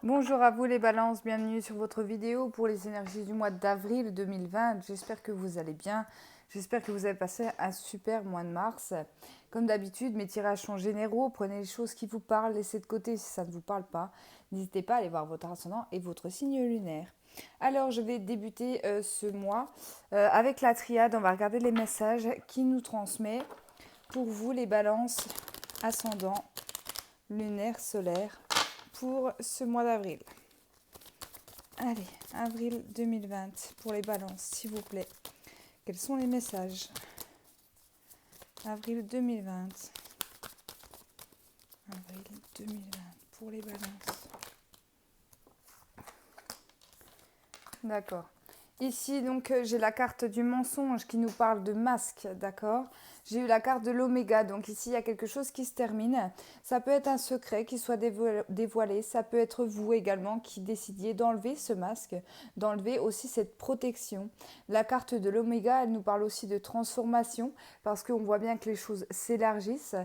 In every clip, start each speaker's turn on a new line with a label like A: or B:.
A: Bonjour à vous les balances, bienvenue sur votre vidéo pour les énergies du mois d'avril 2020. J'espère que vous allez bien, j'espère que vous avez passé un super mois de mars. Comme d'habitude, mes tirages sont généraux, prenez les choses qui vous parlent, laissez de côté si ça ne vous parle pas. N'hésitez pas à aller voir votre ascendant et votre signe lunaire. Alors je vais débuter ce mois avec la triade, on va regarder les messages qui nous transmet pour vous les balances ascendant, lunaire, solaire pour ce mois d'avril. Allez, avril 2020 pour les balances, s'il vous plaît. Quels sont les messages? Avril 2020. Avril 2020 pour les balances. D'accord. Ici, donc, j'ai la carte du mensonge qui nous parle de masque, d'accord? J'ai eu la carte de l'oméga, donc ici, il y a quelque chose qui se termine. Ça peut être un secret qui soit dévoilé, ça peut être vous également qui décidiez d'enlever ce masque, d'enlever aussi cette protection. La carte de l'oméga, elle nous parle aussi de transformation, parce qu'on voit bien que les choses s'élargissent.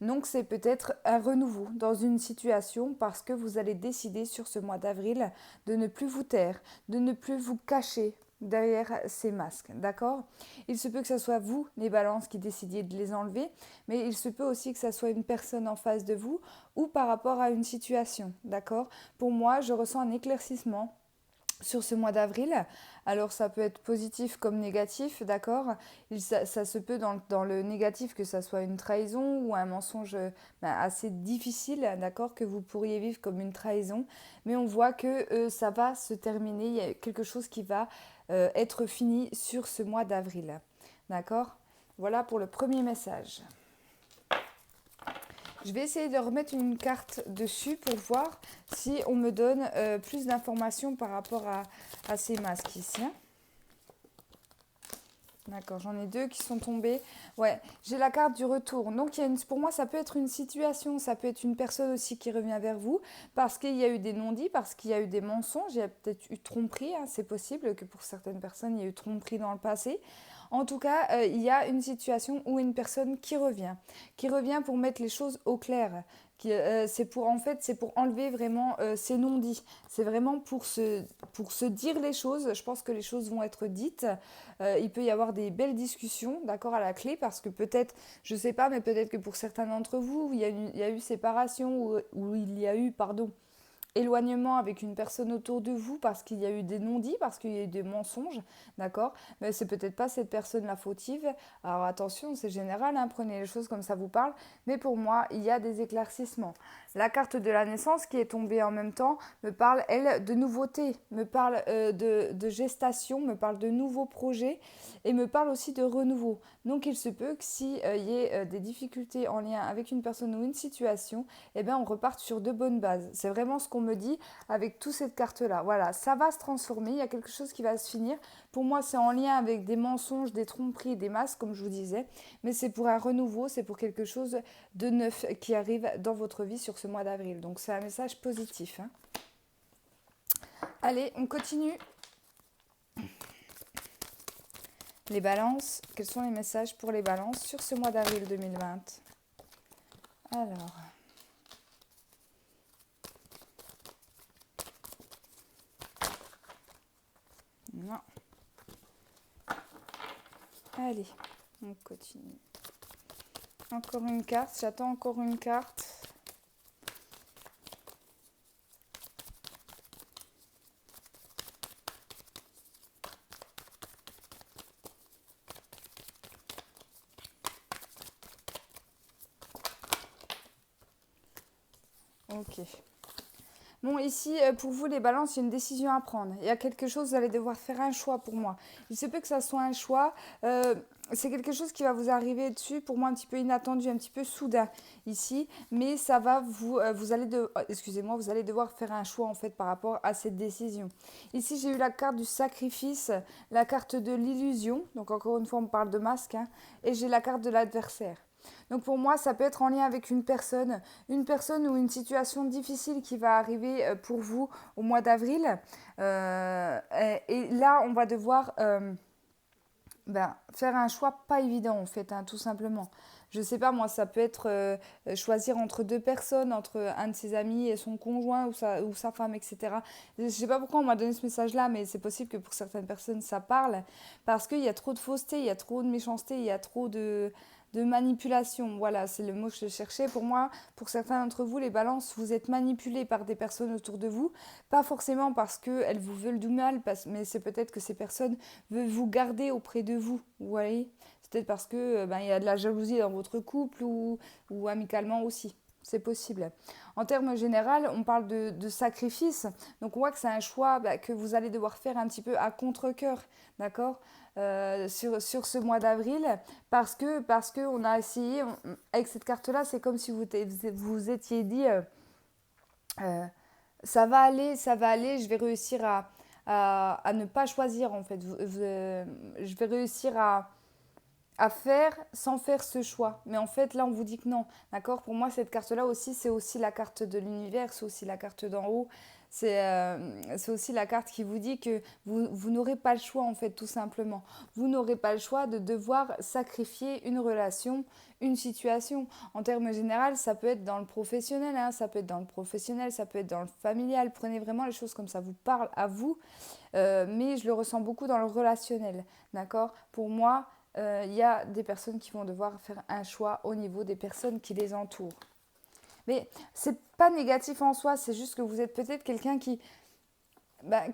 A: Donc, c'est peut-être un renouveau dans une situation, parce que vous allez décider sur ce mois d'avril de ne plus vous taire, de ne plus vous cacher derrière ces masques, d'accord? Il se peut que ce soit vous, les balances, qui décidiez de les enlever, mais il se peut aussi que ce soit une personne en face de vous ou par rapport à une situation, d'accord? Pour moi, je ressens un éclaircissement sur ce mois d'avril. Alors ça peut être positif comme négatif, d'accord? Ça se peut dans le négatif que ça soit une trahison ou un mensonge assez difficile, d'accord? Que vous pourriez vivre comme une trahison. Mais on voit que ça va se terminer, il y a quelque chose qui va être fini sur ce mois d'avril, d'accord? Voilà pour le premier message. Je vais essayer de remettre une carte dessus pour voir si on me donne plus d'informations par rapport à ces masques ici. D'accord, j'en ai deux qui sont tombés. Ouais, j'ai la carte du retour. Donc, pour moi, ça peut être une situation, ça peut être une personne aussi qui revient vers vous parce qu'il y a eu des non-dits, parce qu'il y a eu des mensonges, il y a peut-être eu tromperie. Hein. C'est possible que pour certaines personnes, il y a eu tromperie dans le passé. En tout cas, il y a une situation où une personne qui revient pour mettre les choses au clair. C'est pour enlever vraiment ces non-dits. C'est vraiment pour se dire les choses. Je pense que les choses vont être dites. Il peut y avoir des belles discussions, d'accord, à la clé, parce que peut-être, je ne sais pas, mais peut-être que pour certains d'entre vous, il y a eu séparation ou il y a eu, pardon, éloignement avec une personne autour de vous parce qu'il y a eu des non-dits, parce qu'il y a eu des mensonges, d'accord? Mais c'est peut-être pas cette personne-là fautive. Alors attention, c'est général, hein, prenez les choses comme ça vous parle. Mais pour moi, il y a des éclaircissements. La carte de la naissance qui est tombée en même temps me parle, elle, de nouveautés, me parle de gestation, me parle de nouveaux projets et me parle aussi de renouveau. Donc il se peut que s'il y ait des difficultés en lien avec une personne ou une situation, eh bien on reparte sur de bonnes bases. C'est vraiment ce qu'on me dit avec toute cette carte-là. Voilà, ça va se transformer, il y a quelque chose qui va se finir. Pour moi, c'est en lien avec des mensonges, des tromperies, des masques, comme je vous disais, mais c'est pour un renouveau, c'est pour quelque chose de neuf qui arrive dans votre vie sur ce mois d'avril. Donc c'est un message positif. Hein. Allez, on continue. Les balances, quels sont les messages pour les balances sur ce mois d'avril 2020? Alors... Non. Allez, on continue. Encore une carte, j'attends encore une carte. Ok. Bon, ici, pour vous, les balances, il y a une décision à prendre. Il y a quelque chose, vous allez devoir faire un choix pour moi. Il se peut que ça soit un choix. C'est quelque chose qui va vous arriver dessus, pour moi, un petit peu inattendu, un petit peu soudain ici. Mais ça va vous allez devoir faire un choix, en fait, par rapport à cette décision. Ici, j'ai eu la carte du sacrifice, la carte de l'illusion. Donc, encore une fois, on parle de masque. Hein, et j'ai la carte de l'adversaire. Donc pour moi, ça peut être en lien avec une personne ou une situation difficile qui va arriver pour vous au mois d'avril. Et là, on va devoir faire un choix pas évident en fait, hein, tout simplement. Je sais pas, moi, ça peut être choisir entre deux personnes, entre un de ses amis et son conjoint ou sa femme, etc. Je sais pas pourquoi on m'a donné ce message-là, mais c'est possible que pour certaines personnes, ça parle. Parce qu'il y a trop de fausseté, il y a trop de méchanceté, il y a trop de manipulation. Voilà, c'est le mot que je cherchais. Pour moi, pour certains d'entre vous, les balances, vous êtes manipulés par des personnes autour de vous. Pas forcément parce qu'elles vous veulent du mal, mais c'est peut-être que ces personnes veulent vous garder auprès de vous. Vous voyez, c'est peut-être parce que il y a de la jalousie dans votre couple ou amicalement aussi. C'est possible. En termes généraux, on parle de sacrifice. Donc on voit que c'est un choix que vous allez devoir faire un petit peu à contre-cœur, d'accord, sur ce mois d'avril, parce que on a essayé, avec cette carte-là, c'est comme si vous étiez dit, euh, ça va aller, je vais réussir à ne pas choisir en fait. Je vais réussir à faire sans faire ce choix. Mais en fait, là, on vous dit que non. D'accord. Pour moi, cette carte-là aussi, c'est aussi la carte de l'univers, c'est aussi la carte d'en haut. C'est aussi la carte qui vous dit que vous n'aurez pas le choix, en fait, tout simplement. Vous n'aurez pas le choix de devoir sacrifier une relation, une situation. En termes généraux, ça peut être dans le professionnel, hein, ça peut être dans le professionnel, ça peut être dans le familial. Prenez vraiment les choses comme ça vous parle à vous. Mais je le ressens beaucoup dans le relationnel. D'accord. Pour moi, il y a des personnes qui vont devoir faire un choix au niveau des personnes qui les entourent. Mais c'est pas négatif en soi, c'est juste que vous êtes peut-être quelqu'un qui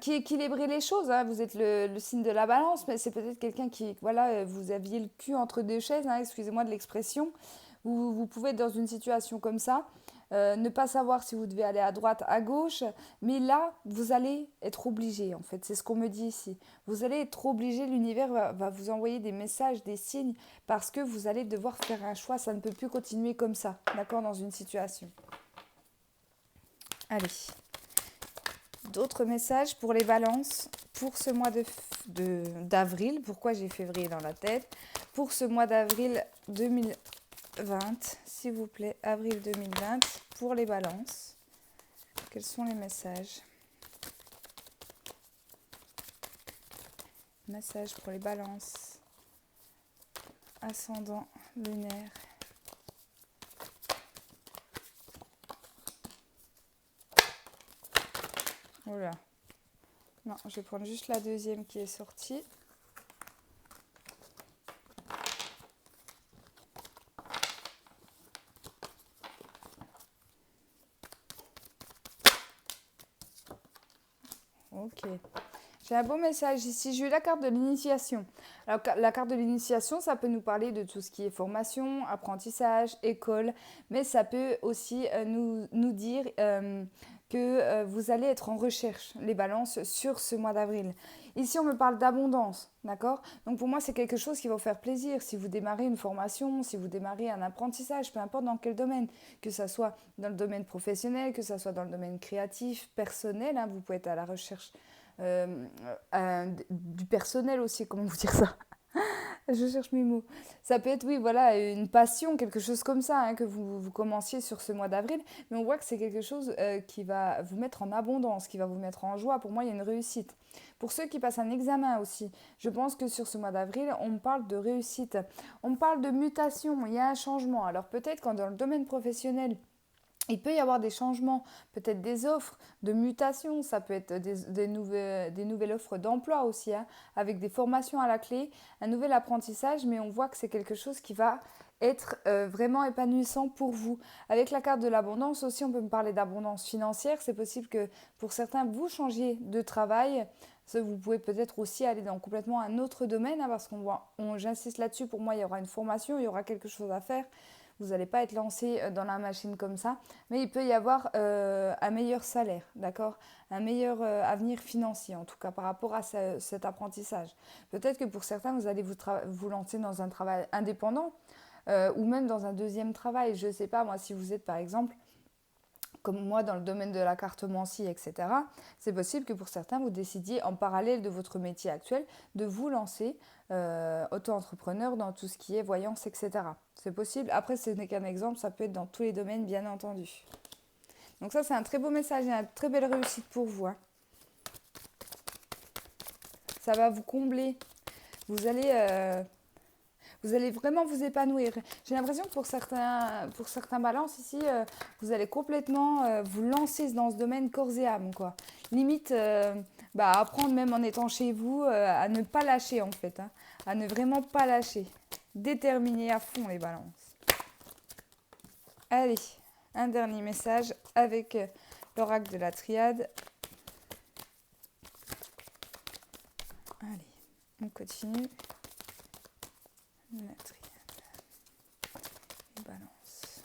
A: équilibrait les choses. Hein. Vous êtes le signe de la balance, mais c'est peut-être quelqu'un qui, voilà, vous aviez le cul entre deux chaises, hein, excusez-moi de l'expression. Vous pouvez être dans une situation comme ça, ne pas savoir si vous devez aller à droite, à gauche, mais là, vous allez être obligé, en fait, c'est ce qu'on me dit ici. Vous allez être obligé, l'univers va vous envoyer des messages, des signes, parce que vous allez devoir faire un choix, ça ne peut plus continuer comme ça, d'accord, dans une situation. Allez, d'autres messages pour les balances, pour ce mois d'avril, pourquoi j'ai février dans la tête, pour ce mois d'avril 2020, s'il vous plaît, avril 2020, pour les balances. Quels sont les messages? Messages pour les balances. Ascendant lunaire. Oula. Non, je vais prendre juste la deuxième qui est sortie. Ok. J'ai un beau message ici. J'ai eu la carte de l'initiation. Alors, la carte de l'initiation, ça peut nous parler de tout ce qui est formation, apprentissage, école, mais ça peut aussi nous dire que vous allez être en recherche, les balances, sur ce mois d'avril. Ici, on me parle d'abondance, d'accord? Donc, pour moi, c'est quelque chose qui va vous faire plaisir. Si vous démarrez une formation, si vous démarrez un apprentissage, peu importe dans quel domaine, que ce soit dans le domaine professionnel, que ce soit dans le domaine créatif, personnel, hein, vous pouvez être à la recherche du personnel aussi, comment vous dire ça? Je cherche mes mots. Ça peut être, oui, voilà, une passion, quelque chose comme ça, hein, que vous commenciez sur ce mois d'avril, mais on voit que c'est quelque chose qui va vous mettre en abondance, qui va vous mettre en joie. Pour moi, il y a une réussite. Pour ceux qui passent un examen aussi, je pense que sur ce mois d'avril, on me parle de réussite, on me parle de mutation, il y a un changement. Alors peut-être quand dans le domaine professionnel, il peut y avoir des changements, peut-être des offres de mutation, ça peut être des nouvelles offres d'emploi aussi, hein, avec des formations à la clé, un nouvel apprentissage, mais on voit que c'est quelque chose qui va être vraiment épanouissant pour vous. Avec la carte de l'abondance aussi, on peut me parler d'abondance financière. C'est possible que pour certains, vous changiez de travail. Vous pouvez peut-être aussi aller dans complètement un autre domaine, hein, parce j'insiste là-dessus, pour moi, il y aura une formation, il y aura quelque chose à faire. Vous n'allez pas être lancé dans la machine comme ça, mais il peut y avoir un meilleur salaire, d'accord? Un meilleur avenir financier, en tout cas par rapport à cet apprentissage. Peut-être que pour certains, vous allez vous lancer dans un travail indépendant ou même dans un deuxième travail. Je ne sais pas, moi, si vous êtes par exemple comme moi dans le domaine de la cartomancie, etc., c'est possible que pour certains, vous décidiez en parallèle de votre métier actuel de vous lancer auto-entrepreneur dans tout ce qui est voyance, etc. C'est possible. Après, ce n'est qu'un exemple, ça peut être dans tous les domaines, bien entendu. Donc ça, c'est un très beau message et une très belle réussite pour vous. Hein. Ça va vous combler. Vous allez Vous allez vraiment vous épanouir. J'ai l'impression que pour certains balances ici, vous allez complètement vous lancer dans ce domaine corps et âme, quoi. Limite, apprendre même en étant chez vous à ne pas lâcher en fait, hein, à ne vraiment pas lâcher. Déterminer à fond les balances. Allez, un dernier message avec l'oracle de la triade. Allez, on continue. La triade. Et balance.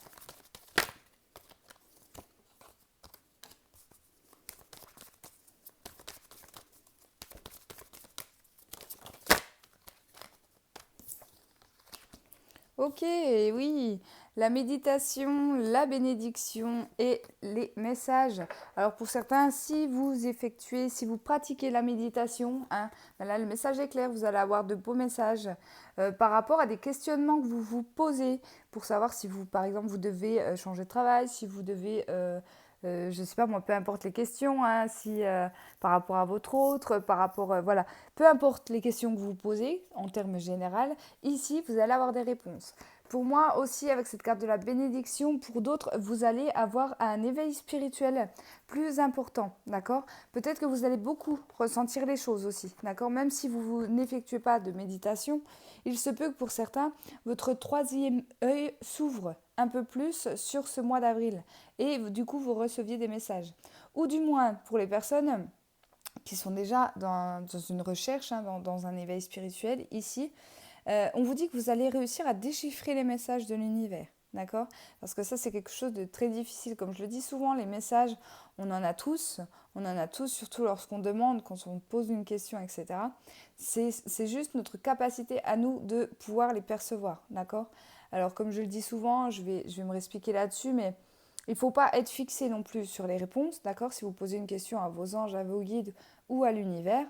A: Ok, oui, la méditation, la bénédiction et les messages. Alors pour certains, si vous pratiquez la méditation, hein, là le message est clair, vous allez avoir de beaux messages par rapport à des questionnements que vous vous posez pour savoir si vous, par exemple, vous devez changer de travail, si vous devez... je ne sais pas moi, peu importe les questions, hein, si par rapport à votre autre, par rapport, voilà, peu importe les questions que vous posez en termes généraux, ici vous allez avoir des réponses. Pour moi aussi, avec cette carte de la bénédiction, pour d'autres, vous allez avoir un éveil spirituel plus important, d'accord? Peut-être que vous allez beaucoup ressentir les choses aussi, d'accord? Même si vous n'effectuez pas de méditation, il se peut que pour certains, votre troisième œil s'ouvre un peu plus sur ce mois d'avril et du coup, vous receviez des messages. Ou du moins, pour les personnes qui sont déjà dans une recherche, hein, dans un éveil spirituel, ici, on vous dit que vous allez réussir à déchiffrer les messages de l'univers. D'accord? Parce que ça, c'est quelque chose de très difficile. Comme je le dis souvent, les messages, on en a tous. On en a tous, surtout lorsqu'on demande, quand on pose une question, etc. C'est juste notre capacité à nous de pouvoir les percevoir. D'accord? Alors, comme je le dis souvent, je vais me réexpliquer là-dessus, mais il ne faut pas être fixé non plus sur les réponses. D'accord? Si vous posez une question à vos anges, à vos guides ou à l'univers.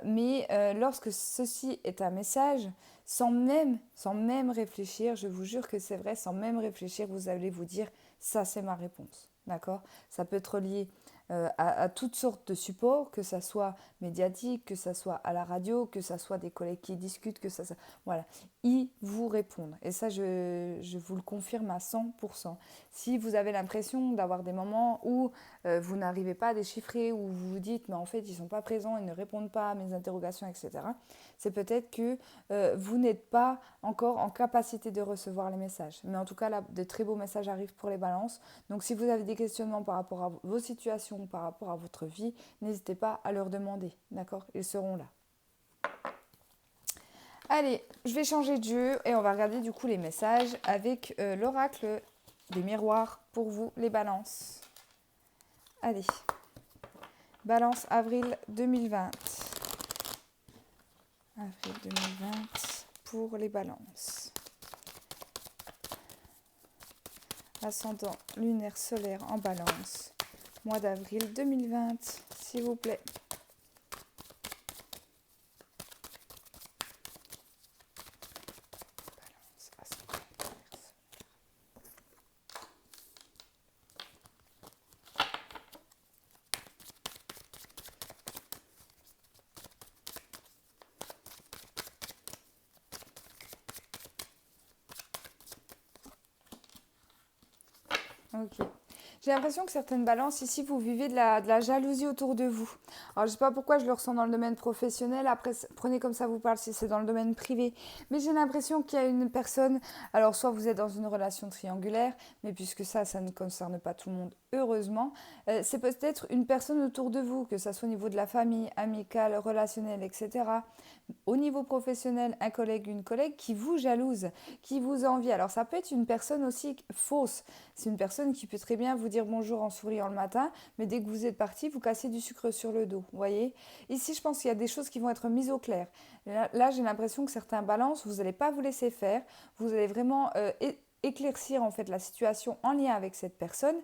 A: Mais lorsque ceci est un message, sans même réfléchir, je vous jure que c'est vrai, sans même réfléchir, vous allez vous dire, ça c'est ma réponse, d'accord? Ça peut être lié à toutes sortes de supports, que ça soit médiatique, que ça soit à la radio, que ça soit des collègues qui discutent, que ça voilà, ils vous répondent. Et ça, je vous le confirme à 100%. Si vous avez l'impression d'avoir des moments où vous n'arrivez pas à déchiffrer, où vous vous dites, mais en fait, ils ne sont pas présents, ils ne répondent pas à mes interrogations, etc., c'est peut-être que vous n'êtes pas encore en capacité de recevoir les messages. Mais en tout cas, là, de très beaux messages arrivent pour les balances. Donc, si vous avez des questionnements par rapport à vos situations, par rapport à votre vie, n'hésitez pas à leur demander. D'accord? Ils seront là. Allez, je vais changer de jeu et on va regarder du coup les messages avec l'oracle des miroirs pour vous, les balances. Allez, balance avril 2020. Avril 2020 pour les balances. Ascendant lunaire solaire en balance. Mois d'avril 2020, s'il vous plaît. Ok. J'ai l'impression que certaines balances, ici, vous vivez de la jalousie autour de vous. Alors, je ne sais pas pourquoi je le ressens dans le domaine professionnel. Après, prenez comme ça vous parle si c'est dans le domaine privé. Mais j'ai l'impression qu'il y a une personne... Alors, soit vous êtes dans une relation triangulaire, mais puisque ça ne concerne pas tout le monde, heureusement. C'est peut-être une personne autour de vous, que ça soit au niveau de la famille, amicale, relationnelle, etc. Au niveau professionnel, un collègue, une collègue qui vous jalouse, qui vous envie. Alors, ça peut être une personne aussi fausse. C'est une personne qui peut très bien vous dire bonjour en souriant le matin, mais dès que vous êtes parti, vous cassez du sucre sur le dos. Vous voyez? Ici, je pense qu'il y a des choses qui vont être mises au clair. Là, j'ai l'impression que certains balances, vous n'allez pas vous laisser faire. Vous allez vraiment éclaircir en fait la situation en lien avec cette personne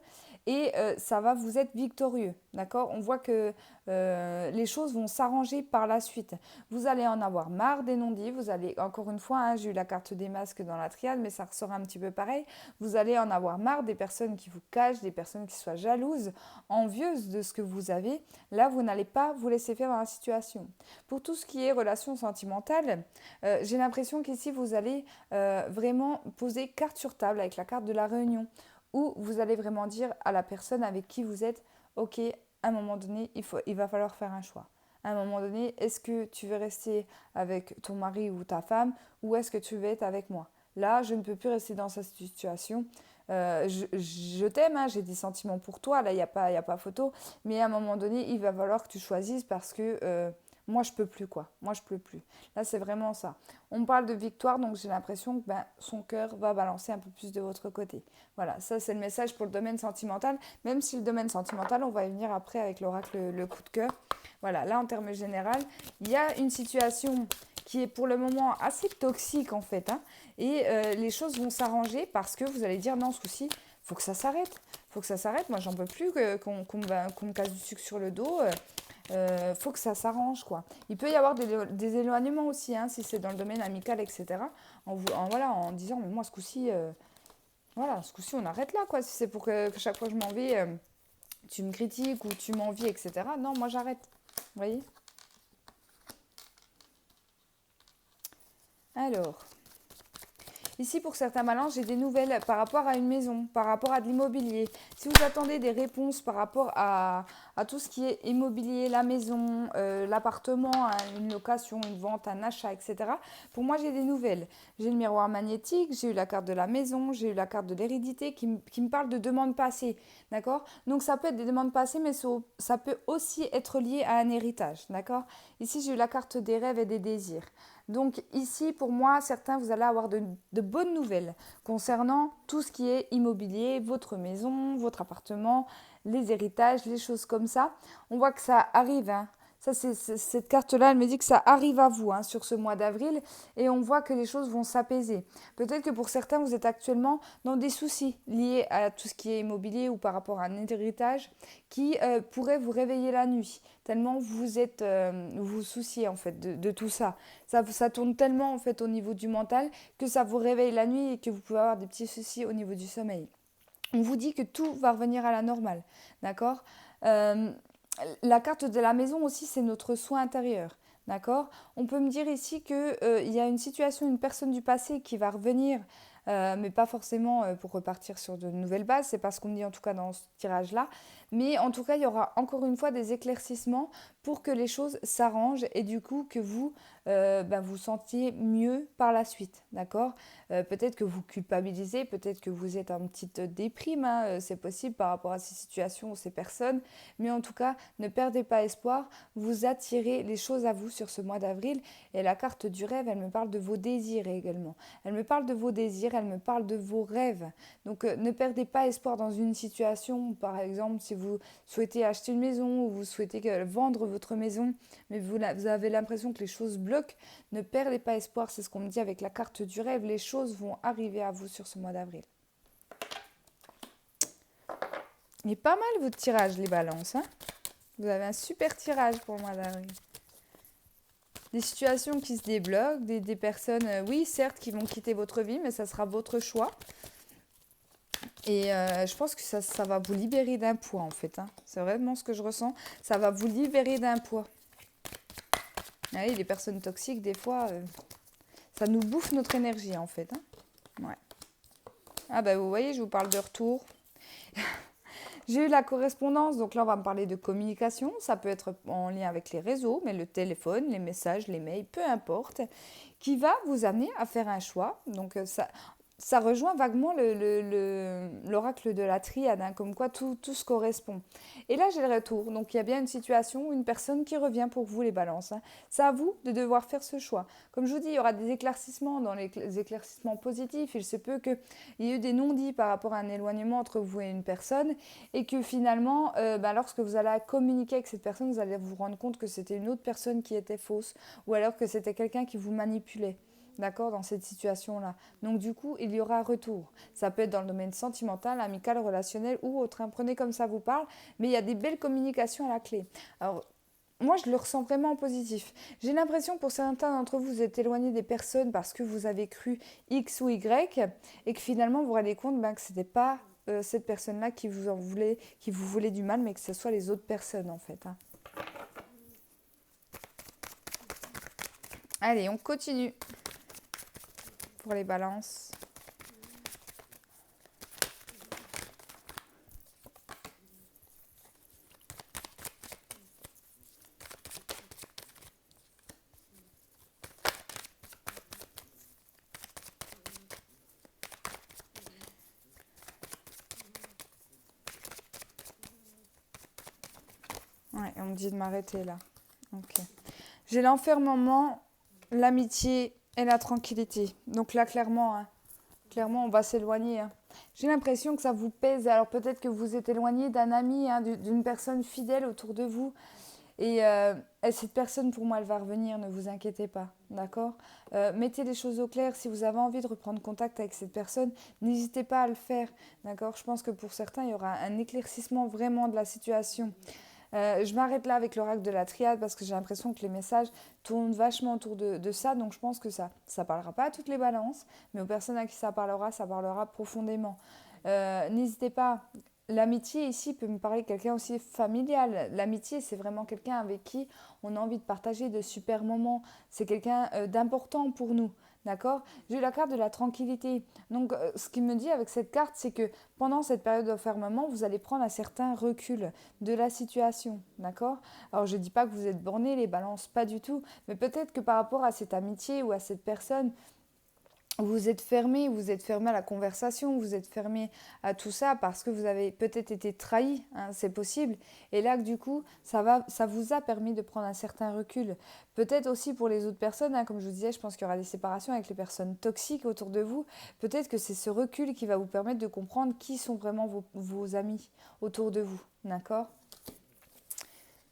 A: et ça va vous être victorieux, d'accord? On voit que les choses vont s'arranger par la suite. Vous allez en avoir marre des non-dits, vous allez, encore une fois, hein, j'ai eu la carte des masques dans la triade, mais ça ressort un petit peu pareil, vous allez en avoir marre des personnes qui vous cachent, des personnes qui soient jalouses, envieuses de ce que vous avez. Là, vous n'allez pas vous laisser faire dans la situation. Pour tout ce qui est relations sentimentales, j'ai l'impression qu'ici, vous allez vraiment poser carte sur table avec la carte de la réunion, où vous allez vraiment dire à la personne avec qui vous êtes, ok, à un moment donné, il va falloir faire un choix. À un moment donné, est-ce que tu veux rester avec ton mari ou ta femme ou est-ce que tu veux être avec moi? Là, je ne peux plus rester dans cette situation. Je t'aime, hein, j'ai des sentiments pour toi, là, y a pas photo. Mais à un moment donné, il va falloir que tu choisisses parce que moi, je peux plus, quoi. Moi, je peux plus. Là, c'est vraiment ça. On me parle de victoire, donc j'ai l'impression que son cœur va balancer un peu plus de votre côté. Voilà, ça, c'est le message pour le domaine sentimental. Même si le domaine sentimental, on va y venir après avec l'oracle, le coup de cœur. Voilà, là, en termes généraux, il y a une situation qui est pour le moment assez toxique, en fait, hein, et les choses vont s'arranger parce que vous allez dire non, ce coup-ci, faut que ça s'arrête. Faut que ça s'arrête. Moi, j'en peux plus qu'on me casse du sucre sur le dos. Faut que ça s'arrange, quoi. Il peut y avoir des éloignements aussi, hein, si c'est dans le domaine amical, etc. Voilà, en disant, mais moi, ce coup-ci, voilà, ce coup-ci, on arrête là, quoi. Si c'est pour que chaque fois que je m'en vais, tu me critiques ou tu m'envies, etc. Non, moi, j'arrête. Vous voyez? Alors, ici, pour certains balances, j'ai des nouvelles par rapport à une maison, par rapport à de l'immobilier. Si vous attendez des réponses par rapport à tout ce qui est immobilier, la maison, l'appartement, hein, une location, une vente, un achat, etc., pour moi, j'ai des nouvelles. J'ai le miroir magnétique, j'ai eu la carte de la maison, j'ai eu la carte de l'hérédité qui me parle de demandes passées. D'accord? Donc, ça peut être des demandes passées, mais ça peut aussi être lié à un héritage. D'accord? Ici, j'ai eu la carte des rêves et des désirs. Donc ici, pour moi, certains, vous allez avoir de bonnes nouvelles concernant tout ce qui est immobilier, votre maison, votre appartement, les héritages, les choses comme ça. On voit que ça arrive, hein. Ça, cette carte-là, elle me dit que ça arrive à vous, hein, sur ce mois d'avril et on voit que les choses vont s'apaiser. Peut-être que pour certains, vous êtes actuellement dans des soucis liés à tout ce qui est immobilier ou par rapport à un héritage qui pourrait vous réveiller la nuit, tellement vous vous souciez en fait de tout ça. Ça tourne tellement en fait au niveau du mental que ça vous réveille la nuit et que vous pouvez avoir des petits soucis au niveau du sommeil. On vous dit que tout va revenir à la normale, d'accord? Euh, la carte de la maison aussi, c'est notre soin intérieur. D'accord? On peut me dire ici qu'il y a une situation, une personne du passé qui va revenir, mais pas forcément pour repartir sur de nouvelles bases, c'est pas ce qu'on me dit en tout cas dans ce tirage-là. Mais en tout cas, il y aura encore une fois des éclaircissements pour que les choses s'arrangent et du coup que vous vous sentiez mieux par la suite. D'accord? Peut-être que vous culpabilisez, peut-être que vous êtes en petite déprime, hein, c'est possible par rapport à ces situations ou ces personnes. Mais en tout cas, ne perdez pas espoir, vous attirez les choses à vous sur ce mois d'avril. Et la carte du rêve, elle me parle de vos désirs également. Elle me parle de vos désirs, elle me parle de vos rêves. Donc ne perdez pas espoir dans une situation, par exemple, si vous souhaitez acheter une maison ou vous souhaitez vendre votre maison, mais vous avez l'impression que les choses bloquent, ne perdez pas espoir, c'est ce qu'on me dit avec la carte du rêve, les choses vont arriver à vous sur ce mois d'avril. Il est pas mal votre tirage, les balances, hein? Vous avez un super tirage pour le mois d'avril. Des situations qui se débloquent, des personnes, oui, certes, qui vont quitter votre vie, mais ça sera votre choix. Et je pense que ça va vous libérer d'un poids, en fait, hein. C'est vraiment ce que je ressens. Ça va vous libérer d'un poids. Oui, les personnes toxiques, des fois, ça nous bouffe notre énergie, en fait, hein. Ouais. Ah bah vous voyez, je vous parle de retour. J'ai eu la correspondance, donc là on va me parler de communication, ça peut être en lien avec les réseaux, mais le téléphone, les messages, les mails, peu importe, qui va vous amener à faire un choix. Donc ça rejoint vaguement l'oracle de la triade, hein, comme quoi tout se correspond. Et là, j'ai le retour. Donc, il y a bien une situation, une personne qui revient pour vous, les balances, hein. C'est à vous de devoir faire ce choix. Comme je vous dis, il y aura des éclaircissements dans les éclaircissements positifs. Il se peut qu'il y ait eu des non-dits par rapport à un éloignement entre vous et une personne et que finalement, lorsque vous allez communiquer avec cette personne, vous allez vous rendre compte que c'était une autre personne qui était fausse ou alors que c'était quelqu'un qui vous manipulait. d'accord, dans cette situation-là. Donc du coup, il y aura retour. Ça peut être dans le domaine sentimental, amical, relationnel ou autre, hein. Prenez comme ça vous parle, mais il y a des belles communications à la clé. Alors, moi, je le ressens vraiment en positif. J'ai l'impression pour certains d'entre vous, vous êtes éloignés des personnes parce que vous avez cru X ou Y et que finalement, vous vous rendez compte que ce n'était pas cette personne-là qui vous en voulait, qui vous voulait du mal, mais que ce soit les autres personnes en fait, hein. Allez, on continue pour les balances. Ouais, on me dit de m'arrêter là. Ok. J'ai l'enfermement, l'amitié et la tranquillité. Donc là, clairement, hein, clairement, on va s'éloigner, hein. J'ai l'impression que ça vous pèse. Alors peut-être que vous êtes éloigné d'un ami, hein, d'une personne fidèle autour de vous. Et cette personne, pour moi, elle va revenir, ne vous inquiétez pas, d'accord. Mettez les choses au clair. Si vous avez envie de reprendre contact avec cette personne, n'hésitez pas à le faire, d'accord. Je pense que pour certains, il y aura un éclaircissement vraiment de la situation. Je m'arrête là avec l'oracle de la triade parce que j'ai l'impression que les messages tournent vachement autour de ça. Donc je pense que ça ne parlera pas à toutes les balances, mais aux personnes à qui ça parlera profondément. N'hésitez pas. L'amitié ici peut me parler de quelqu'un aussi familial. L'amitié, c'est vraiment quelqu'un avec qui on a envie de partager de super moments. C'est quelqu'un d'important pour nous. D'accord. J'ai eu la carte de la tranquillité. Donc, ce qu'il me dit avec cette carte, c'est que pendant cette période d'enfermement, vous allez prendre un certain recul de la situation. D'accord. Alors, je ne dis pas que vous êtes bornés, les balances, pas du tout. Mais peut-être que par rapport à cette amitié ou à cette personne, vous êtes fermé à la conversation, vous êtes fermé à tout ça parce que vous avez peut-être été trahi, hein, c'est possible. Et là, du coup, ça vous a permis de prendre un certain recul. Peut-être aussi pour les autres personnes, hein, comme je vous disais, je pense qu'il y aura des séparations avec les personnes toxiques autour de vous. Peut-être que c'est ce recul qui va vous permettre de comprendre qui sont vraiment vos amis autour de vous, d'accord ?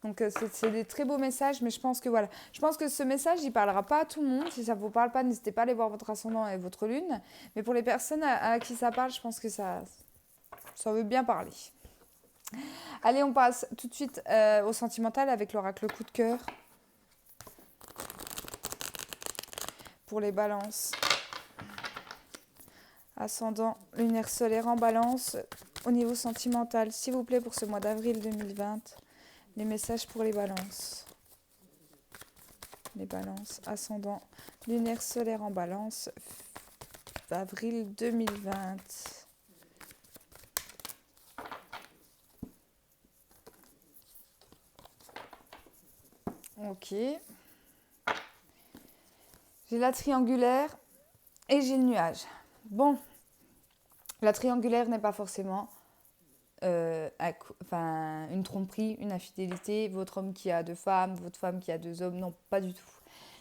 A: Donc c'est des très beaux messages, mais je pense que voilà. Je pense que ce message, il parlera pas à tout le monde. Si ça ne vous parle pas, n'hésitez pas à aller voir votre ascendant et votre lune. Mais pour les personnes à qui ça parle, je pense que ça veut bien parler. Allez, on passe tout de suite au sentimental avec l'oracle coup de cœur. Pour les balances. Ascendant lunaire solaire en balance au niveau sentimental. S'il vous plaît, pour ce mois d'avril 2020, les messages pour les balances. Les balances, ascendant lunaire solaire en balance, avril 2020. Ok. J'ai la triangulaire et j'ai le nuage. Bon, la triangulaire n'est pas forcément une tromperie, une infidélité, votre homme qui a deux femmes, votre femme qui a deux hommes, non, pas du tout.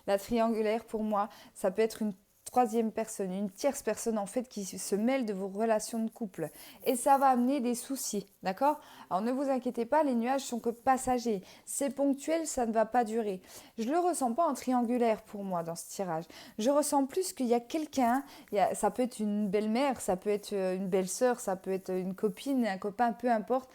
A: La triangulaire, pour moi, ça peut être une troisième personne, une tierce personne en fait qui se mêle de vos relations de couple. Et ça va amener des soucis, d'accord? Alors ne vous inquiétez pas, les nuages sont que passagers. C'est ponctuel, ça ne va pas durer. Je ne le ressens pas en triangulaire pour moi dans ce tirage. Je ressens plus qu'il y a quelqu'un, ça peut être une belle-mère, ça peut être une belle-sœur, ça peut être une copine, un copain, peu importe,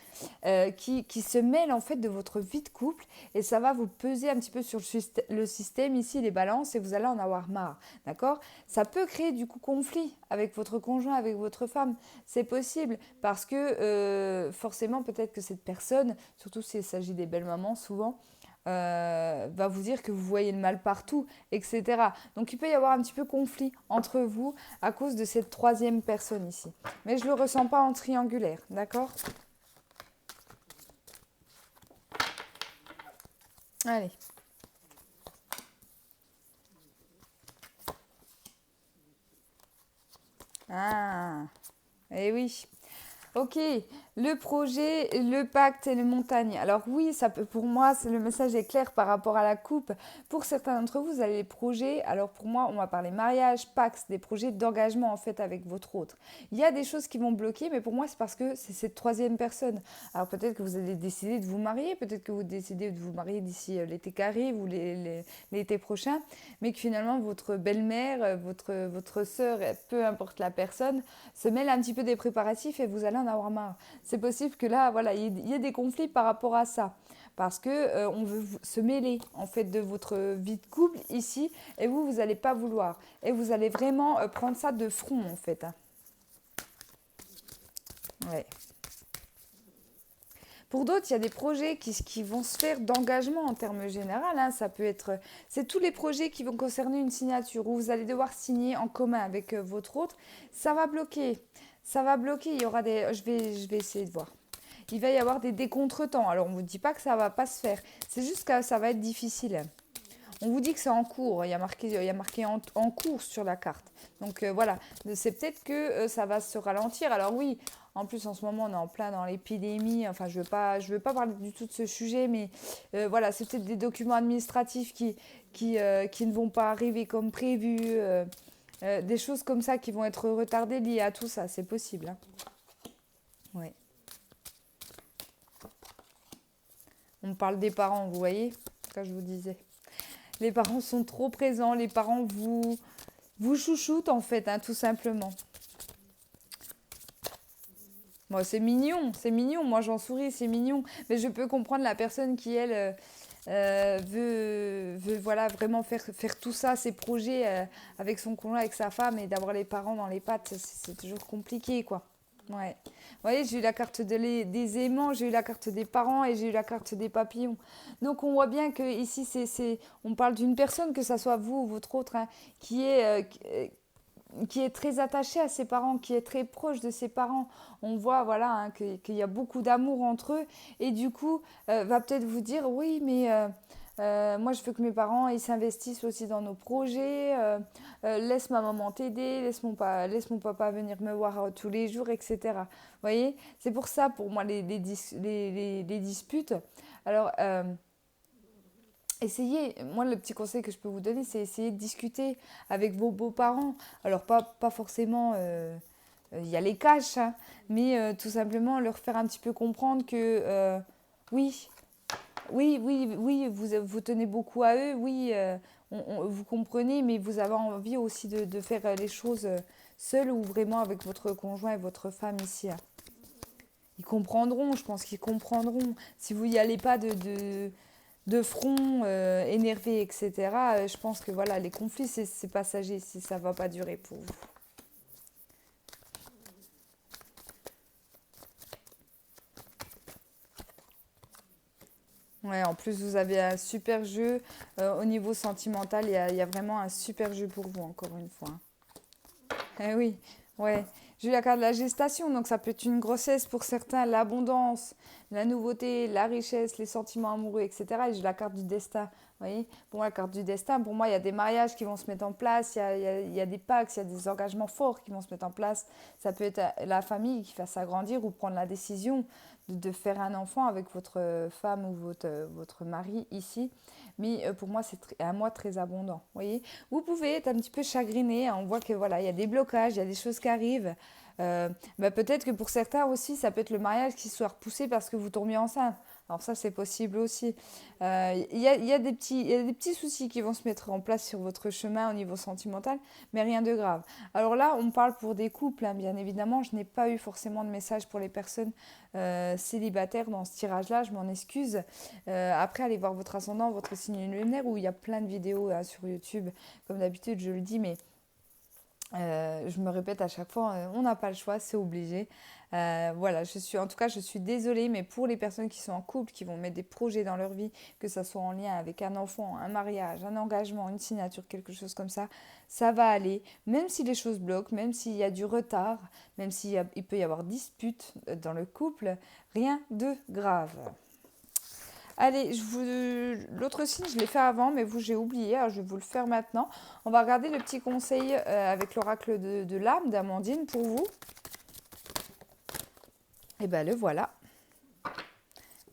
A: qui se mêle en fait de votre vie de couple et ça va vous peser un petit peu sur le système ici, les balances, et vous allez en avoir marre, d'accord? Ça peut créer du coup conflit avec votre conjoint, avec votre femme. C'est possible parce que forcément peut-être que cette personne, surtout s'il s'agit des belles mamans souvent, va vous dire que vous voyez le mal partout, etc. Donc il peut y avoir un petit peu conflit entre vous à cause de cette troisième personne ici. Mais je ne le ressens pas en triangulaire, d'accord? Allez. Ah, eh oui. Ok, Le projet, le pacte et les montagnes. Alors oui, ça peut, pour moi, le message est clair par rapport à la coupe. Pour certains d'entre vous, vous avez les projets. Alors pour moi, on va parler mariage, pacte, des projets d'engagement en fait avec votre autre. Il y a des choses qui vont bloquer, mais pour moi, c'est parce que c'est cette troisième personne. Alors peut-être que vous allez décider de vous marier, peut-être que vous décidez de vous marier d'ici l'été qui arrive ou l'été prochain, mais que finalement votre belle-mère, votre sœur, peu importe la personne, se mêle un petit peu des préparatifs et vous allez en avoir marre. C'est possible que là, voilà, il y ait des conflits par rapport à ça. Parce que on veut se mêler en fait de votre vie de couple ici et vous n'allez pas vouloir. Et vous allez vraiment prendre ça de front en fait. Hein. Ouais. Pour d'autres, il y a des projets qui vont se faire d'engagement en termes généraux. Hein. Ça peut être, c'est tous les projets qui vont concerner une signature où vous allez devoir signer en commun avec votre autre. Ça va bloquer. Ça va bloquer. Il y aura des, je vais essayer de voir. Il va y avoir des décontretemps. Alors, on ne vous dit pas que ça ne va pas se faire. C'est juste que ça va être difficile. On vous dit que c'est en cours. Il y a marqué en cours sur la carte. Donc, voilà. C'est peut-être que ça va se ralentir. Alors, oui, en plus, en ce moment, on est en plein dans l'épidémie. Enfin, je veux pas parler du tout de ce sujet, mais voilà, c'est peut-être des documents administratifs qui ne vont pas arriver comme prévu. Des choses comme ça qui vont être retardées liées à tout ça. C'est possible. Hein. Oui. On parle des parents, vous voyez, comme je vous disais. Les parents sont trop présents, les parents vous chouchoutent en fait, hein, tout simplement. Bon, c'est mignon, moi j'en souris, c'est mignon. Mais je peux comprendre la personne qui, elle, veut voilà, vraiment faire tout ça, ses projets avec son conjoint, avec sa femme, et d'avoir les parents dans les pattes, c'est toujours compliqué, quoi. Ouais. Vous voyez, j'ai eu la carte des aimants, j'ai eu la carte des parents et j'ai eu la carte des papillons. Donc on voit bien que ici, on parle d'une personne, que ce soit vous ou votre autre, hein, qui est très attaché à ses parents, qui est très proche de ses parents. On voit voilà, hein, qu'il y a beaucoup d'amour entre eux et du coup, va peut-être vous dire, oui, mais moi, je veux que mes parents ils s'investissent aussi dans nos projets. Laisse ma maman t'aider, laisse mon papa venir me voir tous les jours, etc. Vous voyez, c'est pour ça, pour moi, les disputes. Alors, essayez, moi, le petit conseil que je peux vous donner, c'est essayer de discuter avec vos beaux-parents. Alors, pas forcément y aller cash, hein, mais tout simplement leur faire un petit peu comprendre que oui, oui, vous tenez beaucoup à eux, oui, vous comprenez, mais vous avez envie aussi de faire les choses seul ou vraiment avec votre conjoint et votre femme ici. Hein. Ils comprendront, je pense qu'ils comprendront. Si vous n'y allez pas de front énervé, etc., je pense que voilà, les conflits, c'est passager si ça ne va pas durer pour vous. Ouais, en plus, vous avez un super jeu. Au niveau sentimental, il y a vraiment un super jeu pour vous, encore une fois. Eh oui, ouais. J'ai eu la carte de la gestation, donc ça peut être une grossesse pour certains, l'abondance, la nouveauté, la richesse, les sentiments amoureux, etc. Et j'ai la carte du destin. Vous voyez, pour moi, la carte du destin, pour moi, il y a des mariages qui vont se mettre en place, il y a des pactes, il y a des engagements forts qui vont se mettre en place. Ça peut être la famille qui va s'agrandir ou prendre la décision de faire un enfant avec votre femme ou votre mari ici. Mais pour moi, c'est un mois très abondant. Vous voyez, vous pouvez être un petit peu chagriné. Hein. On voit que voilà, il y a des blocages, il y a des choses qui arrivent. Peut-être que pour certains aussi, ça peut être le mariage qui soit repoussé parce que vous tombiez enceinte. Alors ça, c'est possible aussi. Il y a il y a des petits soucis qui vont se mettre en place sur votre chemin au niveau sentimental, mais rien de grave. Alors là, on parle pour des couples, hein, bien évidemment. Je n'ai pas eu forcément de message pour les personnes célibataires dans ce tirage-là, je m'en excuse. Après, allez voir votre ascendant, votre signe lunaire, où il y a plein de vidéos hein, sur YouTube. Comme d'habitude, je le dis, mais je me répète à chaque fois, on n'a pas le choix, c'est obligé. Voilà, en tout cas, je suis désolée, mais pour les personnes qui sont en couple, qui vont mettre des projets dans leur vie, que ça soit en lien avec un enfant, un mariage, un engagement, une signature, quelque chose comme ça va aller. Même si les choses bloquent, même s'il y a du retard, même il peut y avoir dispute dans le couple, rien de grave. Allez, l'autre signe, je l'ai fait avant, mais vous, j'ai oublié. Alors, je vais vous le faire maintenant. On va regarder le petit conseil avec l'oracle de l'âme d'Amandine pour vous. Et bien le voilà.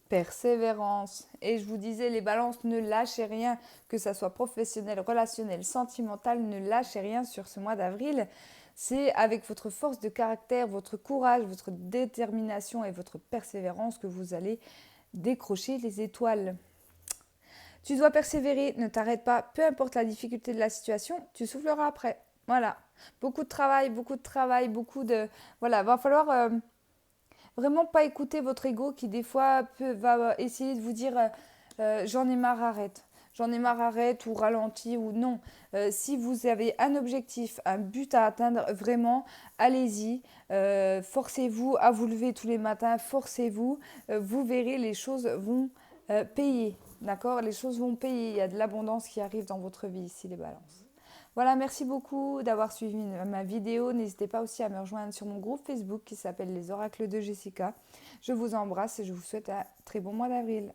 A: Persévérance. Et je vous disais, les balances, ne lâchez rien, que ça soit professionnel, relationnel, sentimental, ne lâchez rien sur ce mois d'avril. C'est avec votre force de caractère, votre courage, votre détermination et votre persévérance que vous allez décrocher les étoiles. Tu dois persévérer, ne t'arrête pas, peu importe la difficulté de la situation, tu souffleras après. Voilà. Beaucoup de travail, beaucoup de... Voilà, va falloir vraiment pas écouter votre ego qui des fois va essayer de vous dire j'en ai marre, arrête. J'en ai marre, arrête ou ralentis ou non. Si vous avez un objectif, un but à atteindre, vraiment, allez-y. Forcez-vous à vous lever tous les matins, forcez-vous. Vous verrez, les choses vont payer. D'accord? Les choses vont payer. Il y a de l'abondance qui arrive dans votre vie ici, les balances. Voilà, merci beaucoup d'avoir suivi ma vidéo. N'hésitez pas aussi à me rejoindre sur mon groupe Facebook qui s'appelle Les Oracles de Jessica. Je vous embrasse et je vous souhaite un très bon mois d'avril.